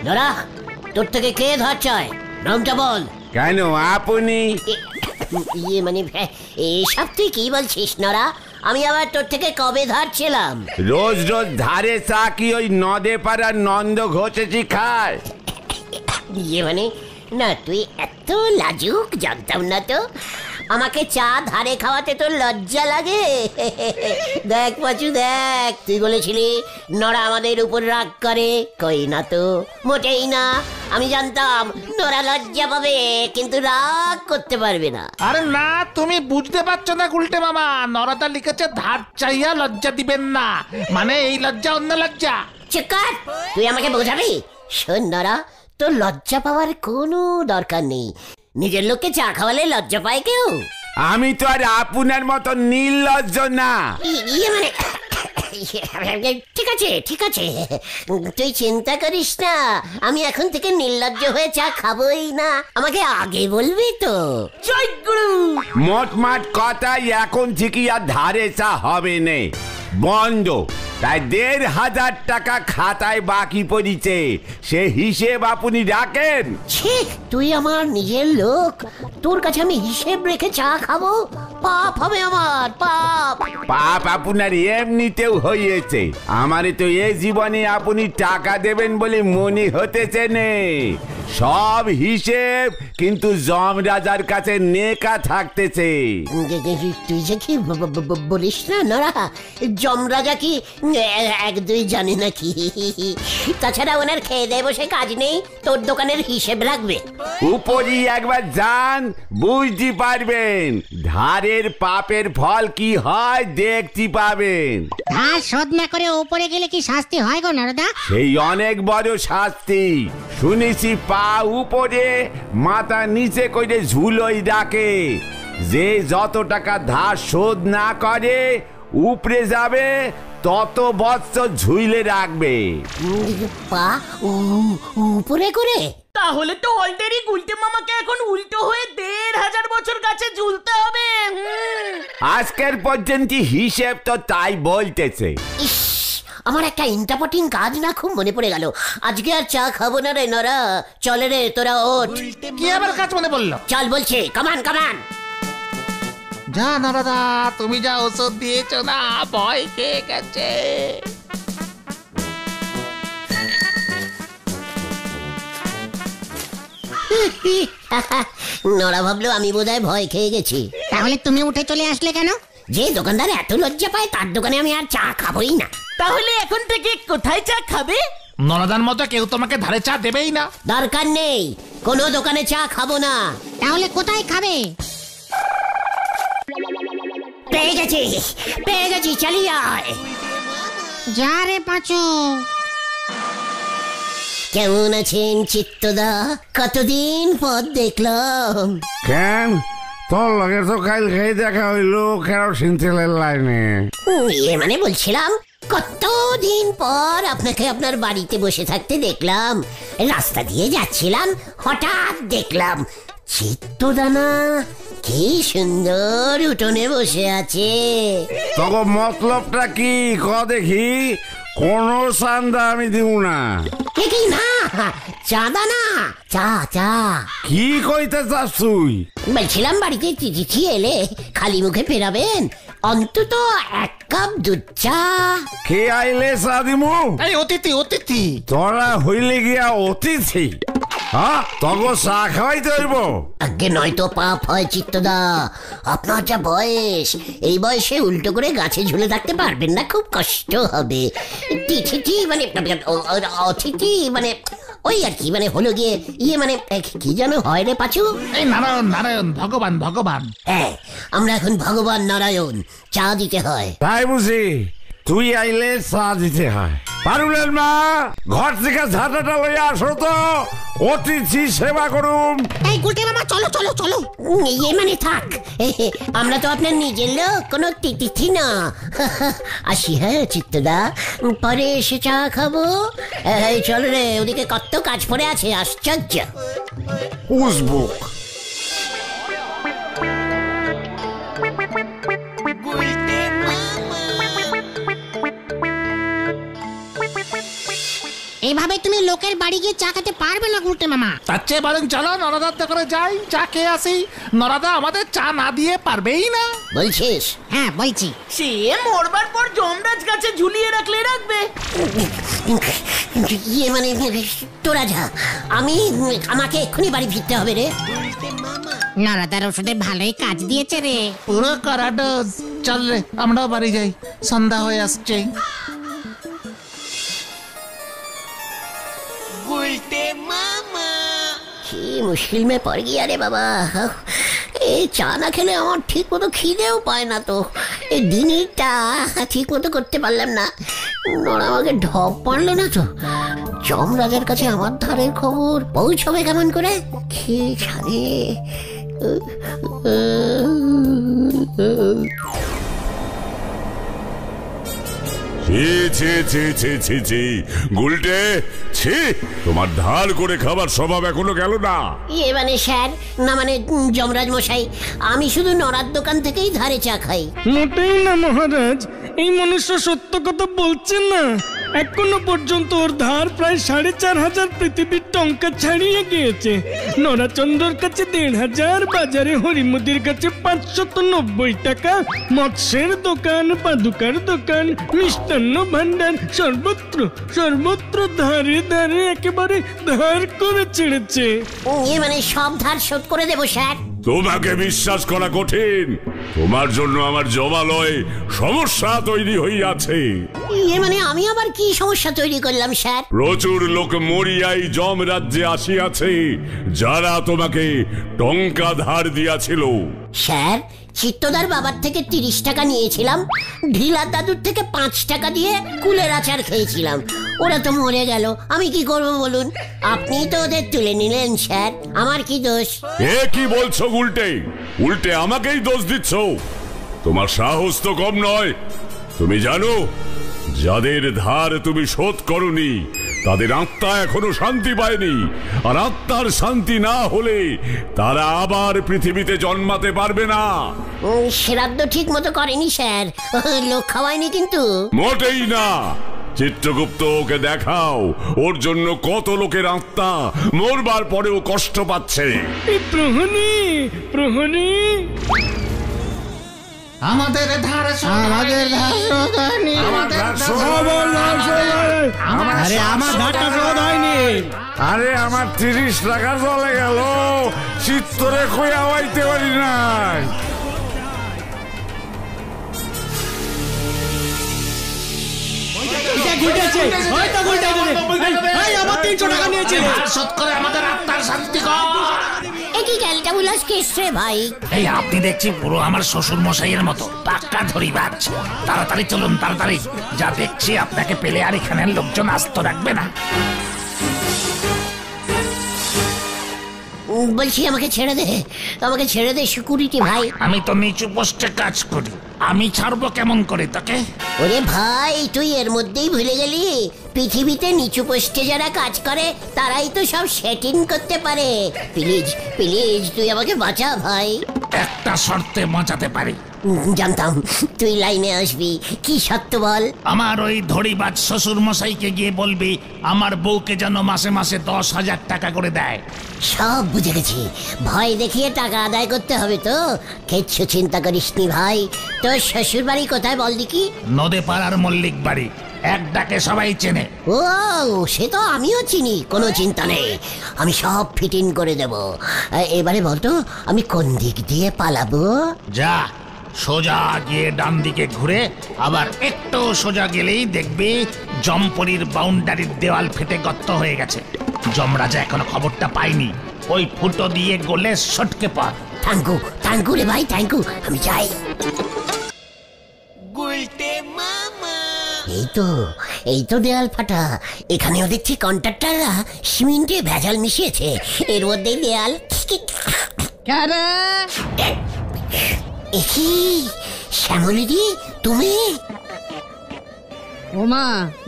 নরা, তোর থেকে কে ধার চায়? নামটা বল। কেন আপনি? ইয়ে মানে এসব তুই কি বলছিস নরা? আমি আবার তোর থেকে কবে ধার ছিলাম? রোজ রোজ ধারে চা কি ওই নদে পাড়ার নন্দ ঘটেছি খায়? ইয়ে মানে না, তুই এত লাজুক জানতাম না তো। আমাকে চা ধারে খাওয়াতে তোর লজ্জা লাগে? দেখ পাচু দেখ, তুই বলেছিলি নরা আমাদের উপর রাগ করে। কই না তো, মোটেই না। আমি জানতাম নরা লজ্জা পাবে, কিন্তু রাগ করতে পারবে না। আরে না, তুমি বুঝতে পারছো না গুলটে মামা। নরাদা লিখেছে ধার চাইয়া লজ্জা দিবেন না, মানে এই লজ্জা অন্য লজ্জা। চিকার, তুই আমাকে বোঝাবি? শোন নরা, তোর লজ্জা পাওয়ার কোনো দরকার নেই। নিজের লোককে চা খাওয়ালে লজ্জা পায় কেউ? আমি তো আর আপনার মতো নির্লজ্জ না। ইয়ে মানে ঠিক আছে ঠিক আছে, তুই চিন্তা করিস না। আমি এখন থেকে নির্লজ্জ হয়ে চা খাবোই না। আমাকে আগে বলবি তো। জয় গুরু। মোটমাট কথাই এখন থেকে আর ধারে চা হবে না, বন্ধ। তাই ১,৫০০ টাকা খাতায় বাকি পড়িছে, সে হিসেব আপনি রাখেন। ঠিক, তুই আমার নিজের লোক, তোর কাছে আমি হিসেব রেখে চা খাবো? পাপ হবে আমার, পাপ। পাপ আপনার এমনিতেও হয়েছে। আমারে তো এই জীবনে আপনি টাকা দেবেন বলে মনে হতেছে নে। সব হিসেব কিন্তু যমরাজার কাছে নেকা থাকতেছে। তুই যে কি বলিস না নরা, যমরাজা কি ১-২ জানে নাকি? তাছাড়া ওনার খেয়ে দেয় বসে কাজ নেই, তোর দোকানের হিসেব রাখবে। উপরই একবার যান, বুঝতে পারবেন ধারের পাপের ফল কি হয়, দেখতে পাবেন। ধার শোধ না করে উপরে গেলে কি শাস্তি হয় গো নরদা? সেই অনেক বড় শাস্তি। শুনেছি পা উপরে মাথা নিচে করে ঝুলোই ডাকে। যে যত টাকা ধার শোধ না করে উপরে যাবে, তত বছর ঝুইলে রাখবে। পা উপরে করে? তাহলে তো অলরেডি গুলটে মামাকে এখন উল্টো হয়ে ১,৫০০ বছর কাছে ঝুলতে হবে। আজকের পর্যন্ত হিসেব তো তাই বলতেছে। ইস, আমার একটা ইন্টারপোর্টিং কাজ না খুব মনে পড়ে গেল। আজকে আর চা খাবো না রে নরা, চলে রে তোরা ওঠ। কি আবার কাজ মনে পড়লো? চল বলছে, কামান কামান। যা নরদা, তুমি যা ওষুধ দিয়েছো না, ভয় খেয়ে গেছে। নরা ভাবলো আমি বোধহয় ভয় খেয়ে গেছি। তাহলে তুমি উঠে চলে আসলে কেন? যে দোকানদার এত লজ্জা পায়, তার দোকানে আমি আর চা খাবোই না। তাহলে এখন থেকে কোথায় চা খাবে? নরদার মতো কেউ তোমাকে ধারে চা দেবেই না। দরকার নেই, কোনো দোকানে চা খাবো না। তাহলে কোথায় খাবে? পেয়ে গেছি, পেয়ে গেছি, চালিয়ে আয়। যা রে পাঁচু। কেমন আছেন চিত্তদা? কতদিন পর দেখলাম। কেন তোর লগে তো কাল খেয়ে দেখা হইলো কেরোসিন তেলের লাইনে। ইয়ে মানে বলছিলাম, কতদিন পর আপনাকে আপনার বাড়িতে বসে থাকতে দেখলাম। রাস্তা দিয়ে যাচ্ছিলাম, হঠাৎ দেখলাম চিত্তদানা কি সুন্দর উঠোনে বসে আছে। তখন মতলবটা কি ক দেখি? কোন চান্দা আমি দিব না। কি না, চাঁদা না, চা চা। কি কইতে চাস তুই? বলছিলাম বাড়িতে চিঠি এলে খালি মুখে ফেরাবেন, অন্তত ১ কাপ দুধ চা। কে আইলে চা দিমু? এই অতিথি, অতিথি। তোরা হইলে গিয়া অতিথি? হ্যাঁ, তখন চা খাওয়াইতে হইব? আগে নয়তো পাপ হয় চিত্তদা। আপনার যা বয়স, এই বয়সে উল্টো করে গাছে ঝুলে থাকতে পারবেন না, খুব কষ্ট হবে। তিথি মানে অতিথি মানে ওই আর কি, মানে হলো গিয়ে ইয়ে মানে কি যেন হয় রে পাচু? এই নারায়ণ, নারায়ণ, ভগবান, ভগবান। হ্যাঁ, আমরা এখন ভগবান নারায়ণ, চা দিতে হয়। তাই বুঝি? তুই আইলে চা দিতে হয়। পারুলেন মা, ঘর থেকে ঝাঁটাটা লইয়া আসো তো, অতিথি সেবা করুম। এই গুলটে মামা, চলো চলো চলো। ইয়ে মানে থাক, আমরা তো আপনার নিজের লোক, কোনো তিথি না। আসি হ্যাঁ চিত্তদা, পরে এসে চা খাবো। চল রে, ওদিকে কত কাজ পড়ে আছে, আশ্চর্য। উসবুক এইভাবে তুমি লোকের বাড়ি গিয়ে চা খেতে পারবে না গুলটে মামা। তার চেয়ে বরং চলো নরাদার দোকানে যাই, চা খেয়ে আসি। নরাদা আমাদের চা না দিয়ে পারবেই না। বলছিস? হ্যাঁ বলছি। সে মরবার পর যমরাজ গাছে ঝুলিয়ে রাখলে রাখবে। ইয়ে মানে তোরা যা, আমাকে এক্ষুনি বাড়ি ফিরতে হবে রে। নরদার ওষুধে ভালোই কাজ দিয়েছে রে। পুরো করাডোজ। চল রে আমরাও বাড়ি যাই, সন্ধ্যা হয়ে আসছে। কি মুশকিল মে পড় গিয়া রে বাবা। এই চা না খেলে আমার ঠিক মতো খিদেও পায় না তো। এই দিনটা ঠিক মতো করতে পারলাম না। নড়া আমাকে ঢপ পারলো না তো। যমরাজের কাছে আমার ধারের খবর পৌঁছবে কেমন করে কি জানে। গুলটে, ছি, তোমার ধার করে খাবার স্বভাব এখনো গেল না? ইয়ে মানে স্যার, না মানে যমরাজ মশাই, আমি শুধু নড়ার দোকান থেকেই ধারে চা খাই। মোটেই না মহারাজ, এই মনুষ্য সত্য কথা বলছেন না। এখনো পর্যন্ত ওর ধার প্রায় 4,500 পৃথিবীর টঙ্কা ছাড়িয়ে গিয়েছে। নরাচন্দ্রর কাছে 1,500, বাজারে হরিমুদির কাছে 590 টাকা, মৎস্যের দোকান, পাদুকার দোকান, মিষ্টান্ন ভান্ডার, সর্বত্র সর্বত্র ধারে ধারে একেবারে ধার করে ছেড়েছে। ইয়ে মানে সব ধার শোধ করে দেবো স্যার। তোমাকে বিশ্বাস করা কঠিন। তোমার জন্য আমার জমালয়ে সমস্যা তৈরি হইয়াছে। ইয়ে মানে আমি আবার কি সমস্যা তৈরি করলাম স্যার? প্রচুর লোক মরিয়াই যম রাজ্যে আসিয়াছে, যারা তোমাকে টঙ্কা ধার দিয়াছিল। স্যার, চিত্তদার বাবার থেকে 30 টাকা নিয়েছিলাম, ঢিলা দাদুর থেকে 5 টাকা দিয়ে কুলের আচার খেয়েছিলাম। ওরা তো মরে গেল, আমি কি করবো বলুন? আপনি তো ওদের তুলে নিলেন স্যার, আমার কি দোষ? এ কি বলছো উল্টে? উল্টে আমাকেই দোষ দিচ্ছ? তোমার সাহস তো কম নয়। তুমি জানো, যাদের ধার তুমি শোধ করনি তাদের আত্মা এখনো শান্তি পায়নি, আর আত্মার শান্তি না হলে তারা আবার পৃথিবীতে জন্মাতে পারবে না। শ্রাদ্ধ ঠিক মতো করেনি স্যার, লোক খাওয়ায়নি কিন্তু। মোটেই না। চিত্রগুপ্ত ওকে দেখাও, ওর জন্য কত লোকের আত্মা মরবার পরেও কষ্ট পাচ্ছে। প্রহরী, প্রহরী, আমাদের ধার আমাদের আরে আমার ধারটা শোধ হয়নি। আরে আমার 30 টাকা চলে গেল, চিত্তরে কইয়া হইতে পারি নাই। আমার 300 টাকা নিয়েছে। শোধ করে আমাদের আত্মার শান্তি কর। একই ক্যালটা বুলাস কেসরে ভাই। এই আপনি দেখছি পুরো আমার শ্বশুর মশাইয়ের মতো পাক্কা ধরিবাজ। তাড়াতাড়ি চলুন, তাড়াতাড়ি। যা দেখছি আপনাকে পেলে আর এখানের লোকজন আস্ত রাখবে না। বলছি আমাকে ছেড়ে দে, আমাকে ছেড়ে দে সিকিউরিটি ভাই। আমি তো নিচু পোস্টে কাজ করি, আমি ছাড়বো কেমন করে তোকে? ওরে ভাই, তুই এর মধ্যেই ভুলে গেলি পৃথিবীতে নিচু পোস্টে যারা কাজ করে তারাই তো সব সেটিং করতে পারে। প্লিজ প্লিজ তুই আমাকে বাঁচা ভাই। একটা শর্তে বাঁচাতে পারি। জানতাম তুই লাইনে আসবি, কি সত্য বল? আমার ওই ধরিবাজ শ্বশুর মশাইকে গিয়ে বলবি আমার বউকে যেন মাসে মাসে 10,000 টাকা করে দেয়। সব বুঝে গেছি, ভয় দেখিয়ে টাকা আদায় করতে হবে তো। কিচ্ছু চিন্তা করিস নি ভাই। তোর শ্বশুর বাড়ি কোথায় বল দেখি? নদে পাড়ার মল্লিক বাড়ি, এক ডাকে সবাই চেনে। ও সে তো আমিও চিনি, কোনো চিন্তা নেই, আমি সব ফিটিং করে দেব। এবারে বলতো আমি কোন দিক দিয়ে পালাবো? যা সোজা গিয়ে ডান দিকে ঘুরে আবার একটু সোজা গেলেই দেখবি জমপরির বাউন্ডারির দেওয়াল ফেটে গর্ত হয়ে গেছে। যমরাজা এখনো খবরটা পাইনি, ওই ফুটো দিয়ে গলে সটকে পড়। থ্যাঙ্কু থ্যাঙ্কু রে ভাই, থ্যাঙ্কু। আমি যাই। এই তো দেয়াল ফাটা। এখানেও দেখছি কন্ট্রাক্টররা সিমেন্টে ভেজাল মিশিয়েছে, এর মধ্যেই দেয়াল। কি শ্যামলিদি, তুমি? ওমা,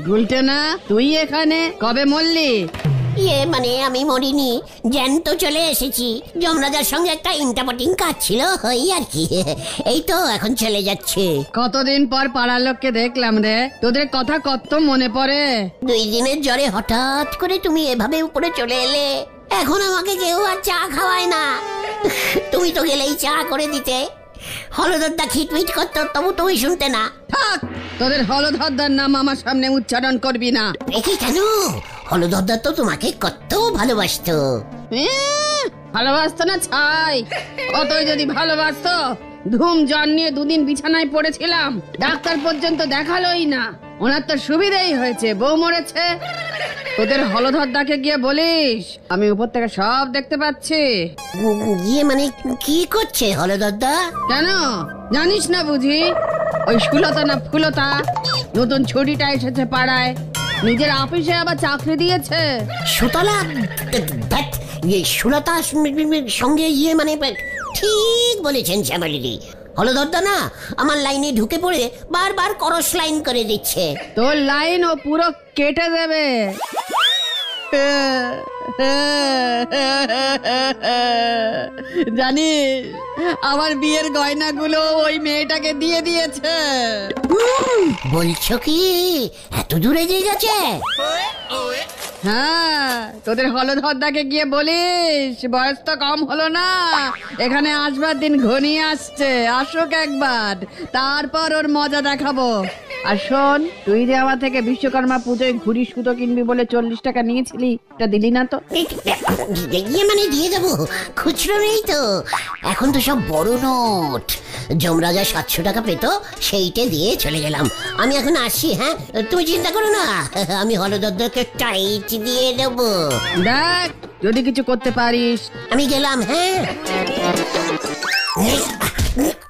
গুলটে না তুই এখানে? কবে মরলি? মানে আমি মরিনি, জ্যান্ত চলে এসেছি। যমরাজার সঙ্গে একটা ইন্টারপটিং কাজ ছিল, ওই আর কি। এই তো এখন চলে যাচ্ছে। কতদিন পর পাড়ার লোককে দেখলাম রে, তোদের কথা কত মনে পড়ে। 2 দিনের জ্বরে হঠাৎ করে তুমি এভাবে উপরে চলে এলে। এখন আমাকে কেউ আর চা খাওয়ায় না। তুমি তো গেলেই চা করে দিতে। হলদরদা খিটমিট করতো, তবু তুমি শুনতে না। থাক, তোদের হলধরদার নাম আমার সামনে উচ্চারণ করবি না। দেখি কেন? হলদরদা তো তোমাকে কত ভালোবাসতো। ভালোবাসতো না ছাই, অতই যদি ভালোবাসতো ধুম জ্বর নিয়ে 2 দিন বিছানায় পড়েছিলাম, ডাক্তার পর্যন্ত দেখালোই না। ওনার তো সুবিধেই হয়েছে, বউ মরেছে। তোদের হলধরদাকে গিয়ে বলিস আমি উপর থেকে সব দেখতে পাচ্ছি। মানে কি করছে হলদরদা? কেন জানিস না বুঝি? ওই সুলতা না ফুলতা নতুন ছুটিটা এসেছে পাড়ায়, নিজের অফিসে আবার চাকরি দিয়েছে। সুতলা সুলতার সঙ্গে মানে ঠিক বলেছেন শ্যামলিদি। হলদরদা না আমার লাইনে ঢুকে পড়ে বারবার করস লাইন করে দিচ্ছে। তোর লাইন ও পুরো কেটে দেবে। জানিস আমার বিয়ের গয়নাগুলো ওই মেয়েটাকে দিয়ে দিয়েছে। বলছো কি? এত দূরে দিয়ে গেছে? হ্যাঁ, তোদের হলধরদাকে গিয়ে বলিস বয়স তো কম হলো না, এখানে আসবার দিন ঘনিয়ে আসছে, আসুক একবার, তারপর ওর মজা দেখাবো। আর শোন, তুই যে আমার থেকে বিশ্বকর্মা পুজোয় ঘুড়ি সুতো কিনবি বলে 40 টাকা নিয়েছিলি, এটা দিলি না তো? মানে দিয়ে দেবো, খুচরো নেই তো। এখন তো সব বড় নোট। যমরাজা 700 টাকা পেত, সেইটা দিয়ে চলে গেলাম। আমি এখন আসি। হ্যাঁ, তুমি চিন্তা করো না, আমি হলদরদাকে টাইট দিয়ে দেবো। দেখ যদি কিছু করতে পারিস। আমি গেলাম। হ্যাঁ।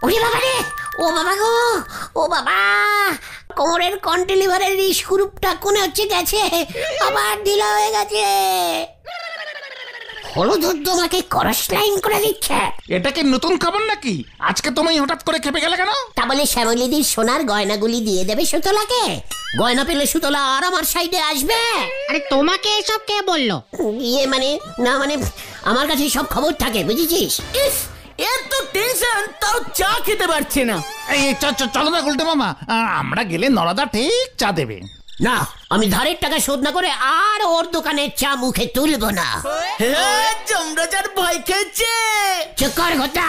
ওরে বাবা রে, ও বাবা গো, ও বাবা, কোমরের কন্টিলিভারের স্ক্রুপটা কোনে হচ্ছে গেছে, আবার ঢিলা হয়ে গেছে। হলদরদা আমাকে করস লাইন করে দিচ্ছে। এটা কি নতুন খবর নাকি? আজকে তুমি হঠাৎ করে খেপে গেলে কেন? তা বলে শ্যামলিদির সোনার গয়নাগুলি দিয়ে দেবে সুতলাকে? গয়না পেলে সুতলা আর আমার সাইডে আসবে? আরে তোমাকে এসব কে বললো? মানে না, মানে আমার কাছে সব খবর থাকে, বুঝেছিস? এত টেনশন, তাও চা খেতে পারছে না। এই চলো না গুলটে মামা, আমরা গেলে নরাদা ঠিক চা দেবে। না, আমি ধারের টাকা শোধ না করে আর ওর দোকানের চা মুখে তুলবো না। যমরাজার ভয় খেয়েছে। চুপ কর ঘটা,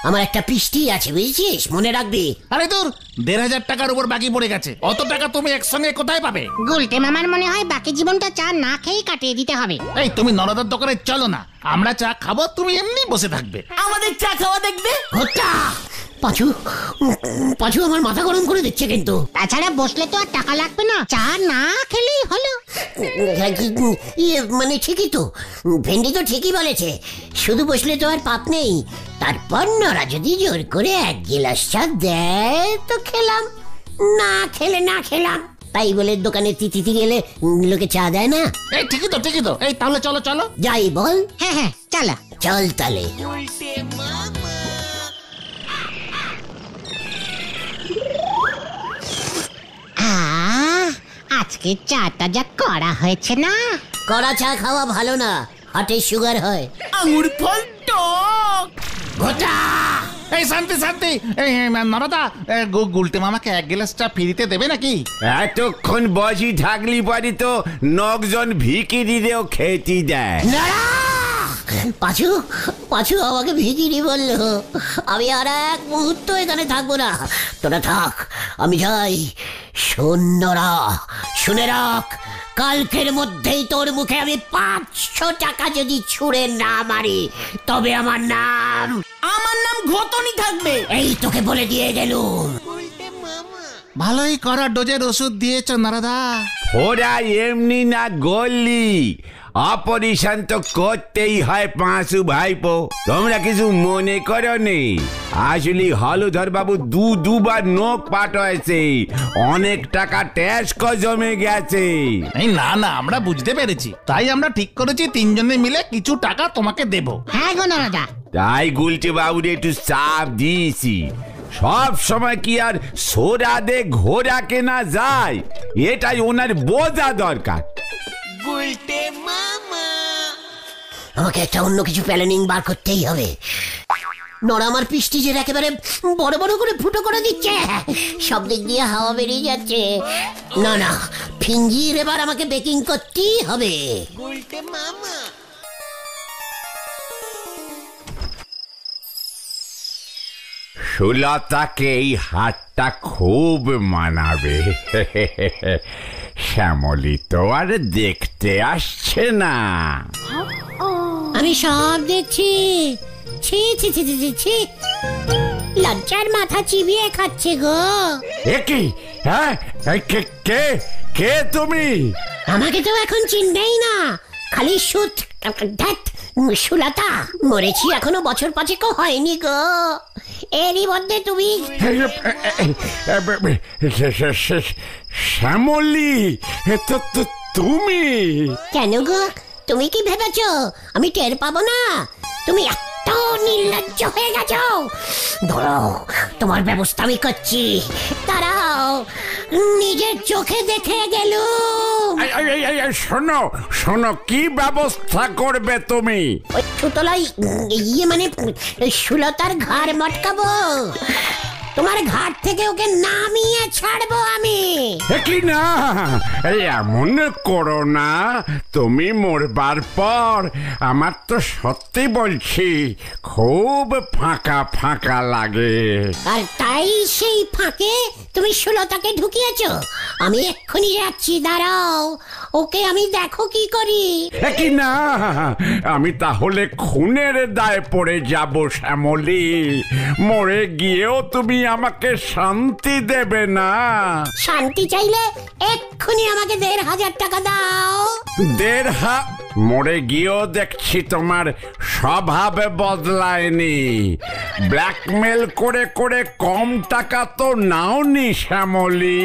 আমার একটা পিস্টি আছে, বুঝেছিস? মনে রাখবি। আরে তোর 1500 টাকার উপর বাকি পড়ে গেছে, অত টাকা তুমি একসঙ্গে কোথায় পাবে? গুলটে মামার মনে হয় বাকি জীবনটা চা না খেয়েই কাটিয়ে দিতে হবে। এই তুমি নরাদার দোকানে চলো না, আমরা চা খাবো, তুমি এমনি বসে থাকবে। আমাদের চা খাওয়া দেখবে। ঘটা, পাঁচু পাঁচু আমার মাথা গরম করে দিচ্ছে কিন্তু। তাছাড়া বসলে তো আর টাকা লাগবে না, চা না খেলেই হলো। মানে ঠিকই তো, ভেন্ডি তো ঠিকই বলেছে, শুধু বসলে তো আর পাপ নেই। তারপর নরা যদি জোর করে 1 গিলাস চা দেয় তো খেলাম, না খেলে না খেলাম। তাই বলে দোকানে তিথি গেলে লোকে চা দেয় না। এই ঠিকই তো, এই তাহলে চলো চলো যাই বল। হ্যাঁ হ্যাঁ চলো, চল তাহলে। আজকে চাটা যা করা হয়েছে না। কড়া চা খাওয়া ভালো না, হার্টে সুগার হয়। আঙুর ফল টক। ঘটা, এই শান্তি, এই নরাদা, গুলটে মামাকে 1 গ্লাস চা ফ্রিতে দেবে নাকি? এতক্ষণ বসি থাকলি পারি তো 9 জন ভিখিরিরেও খেতে দেয়। নড়া! পাঁচু পাঁচু আমাকে ভিখিরি বললো, আমি আর 1 মুহূর্ত এখানে থাকবো না। তোরা থাক, আমি যাই। শোনরা, শুনে রাখ, কালকের মধ্যেই তোর মুখে আমি 500 টাকা যদি ছুঁড়ে না মারি, তবে আমার নাম ঘতনি থাকবে। এই তোকে বলে দিয়ে গেলুম। ভালোই করা ডোজের ওষুধ দিয়েছ নরাদা। ওরা এমনি না গল্লি, অপারেশন তো করতেই হয় পাঁচু ভাইপো। তোমরা কিছু মনে করো নি, আসলে হলধর বাবু দুবার নোক পাঠাইছে, অনেক টাকা ট্যাক্স জমে গেছে। এই না আমরা বুঝতে পেরেছি, তাই আমরা ঠিক করেছি 3 জনে মিলে কিছু টাকা তোমাকে দেব। হ্যাঁ গো নরাদা, তাই গুলটে বাবুর একটু চাপ দিয়েছি। সব সময় কি আর সোরা দে ঘোড়া কেনা যায়? এটাই ওনার বোঝা দরকার। গুলটে মামা। আমাকে একটা অন্য কিছু প্ল্যানিং বার করতেই হবে। নড়া আমার পিস্টিজের একেবারে বড় বড় করে ফুটো করে দিচ্ছে, সব দিক দিয়ে হাওয়া বেরিয়ে যাচ্ছে। না না, ফিঞ্জির এবার আমাকে বেকিং করতেই হবে। সুলতাকে এই হাতটা খুব মানাবে। শ্যামলী তো আর দেখতে আসছে না। আমি সব দেখছি। ছি ছি ছি ছি ছি ছি, লজ্জার মাথা চিবিয়ে খাচ্ছে গো। কি? হ্যাঁ, কে কে কে তুমি? আমাকে তো এখন চিনবেই না, খালি সুত ধ্যাৎ, সুলতা। মরেছি এখনো বছর 5 হয়নি গো, এরই মধ্যে তুমি। শ্যামলী, তুমি? কেন গো, তুমি কি ভেবেছো আমি টের পাবো না? তুমি এত নির্লজ্জ হয়ে গেছো। ধরো, তোমার ব্যবস্থা আমি করছি, দাঁড়াও, নিজের চোখে দেখে গেল। শোনো শোনো, কি ব্যবস্থা করবে তুমি? ওই সুতলাই, মানে সুলতার ঘাড় মটকাবো, তোমার ঘাট থেকে ওকে নামিয়ে ছাড়বো আমি। কি না, এমন করো না। তুমি মরবার পর আমার তো সত্যি বলছি খুব ফাঁকা ফাঁকা লাগে। আর তাই সেই ফাঁকে তুমি সুলতাকে ঢুকিয়েছো। আমি এক্ষুনি যাচ্ছি, দাঁড়াও, ওকে আমি দেখো কি করি। কি না, আমি তাহলে খুনের দায়ে পড়ে যাব শ্যামলী। মরে গিয়েও তুমি আমাকে শান্তি দেবে না। শান্তি চাইলে এক্ষুনি আমাকে 1,500 টাকা দাও। 1,500? মরে গিয়েও দেখছি তোমার স্বভাব বদলায়নি। ব্ল্যাকমেল করে করে কম টাকা তো নাওনি শ্যামলী।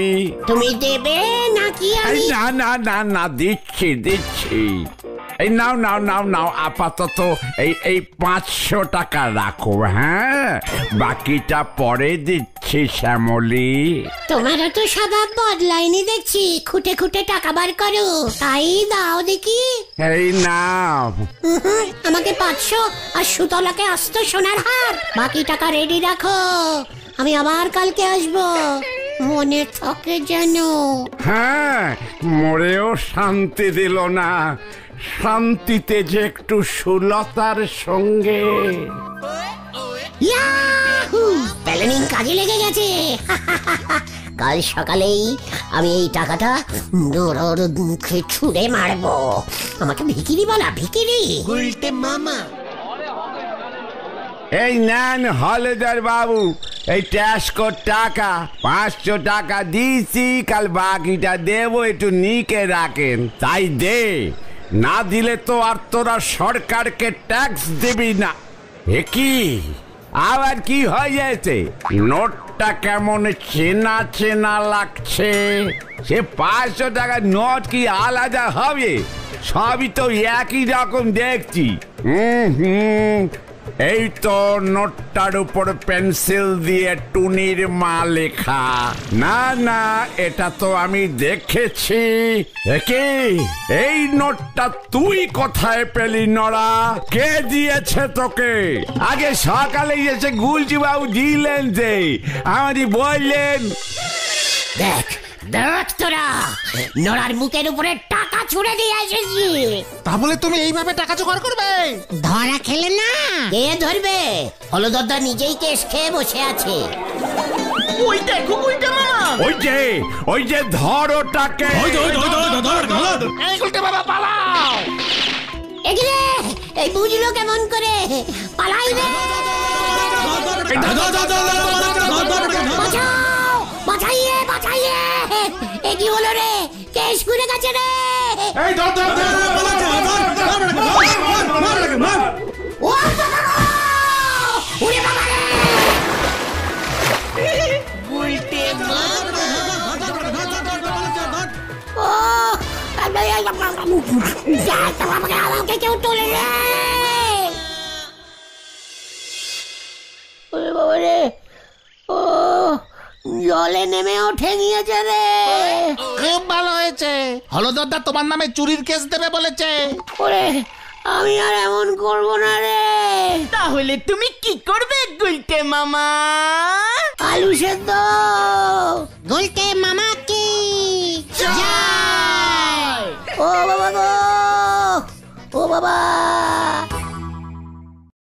তুমি দেবে নাকি আমি? না না না না, দিচ্ছি দিচ্ছি। এই নাও নাও নাও নাও, আপাতত এই 500 টাকা রাখো। হ্যাঁ, বাকিটা পরে দিচ্ছি শ্যামলী। তোমারও তো স্বভাব বদলায়নি দেখছি, খুঁটে খুঁটে টাকা বার করো। তাই দাও দেখি। এই নাও। আমাকে 500 আর সুতলাকে আস্ত সোনার হার। বাকি টাকা রেডি রাখো, আমি আবার কালকে আসবো, মনে থাকে যেন। হ্যাঁ, মরেও শান্তি দিল না। শান্তিতে যে একটু সুলতার সঙ্গে। ইয়াহু! প্ল্যানিং কাজে লেগে গেছে। কাল সকালেই আমি এই টাকাটা ওর মুখে ছুঁড়ে মারবো। আমাকে ভিখিরি বলা, ভিখিরি। এই নেন হলদার বাবু, এই ট্যাক্সকোর টাকা 500 টাকা দিয়েছি, কাল বাকিটা দেবো, একটু নিকে রাখেন। তাই দে, না দিলে তো আর তোরা সরকারকে ট্যাক্স দিবি না। এ কি আবার কি হয়ে যাচ্ছে? নোটটা কেমন চেনা চেনা লাগছে। সে 500 টাকার নোট কি আলাদা হবে? সবই তো একই রকম দেখছি। এই তো নোটটার উপর পেন্সিল দিয়ে টুনির মা লেখা। না না, এটা তো আমি দেখেছি। একে এই নোটটা তুই কোথায় পেলি নড়া? কে দিয়েছে তোকে? আগে সকালে এসে গুলজি বাবু দিলেন, যে আমারই বললেন। দেখ দেখ, তোরা নড়ার মুখের উপরে টাকা ছুড়ে দিয়ে এসেছি। তা বলে তুমি এইভাবে টাকা জোগাড় করবে? ধরা খেলে না? কে ধরবে? হলদরদা নিজেই কেস খেয়ে বসে আছে। ওই দেখো গুলটে মামা, ওই যে ধর ওটাকে। এই গুলটে বাবা পালাও! এগিয়ে, এই বুঝলো কেমন করে? পালাই রে! বাঁচাও, বাঁচাইয়ে বাঁচাইয়ে! এ কি হলো রে? কেস ঘুরে গেছে রে! ও বাবা! ওরে বাবা রে! ও আমাকে কেউ তোলে রে! ওরে বাবা রে! ও জলে নেমেও ঠেঙিয়েছে রে! খুব ভালো হয়েছে, হলদরদা তোমার নামে চুরির কেস দেবে বলেছে। ওরে আমি আর এমন করব না রে। তাহলে তুমি কি করবে গুলটে মামা? আলু সেদ্ধ। গুলটে মামা কি ও বাবা গো, ও বাবা।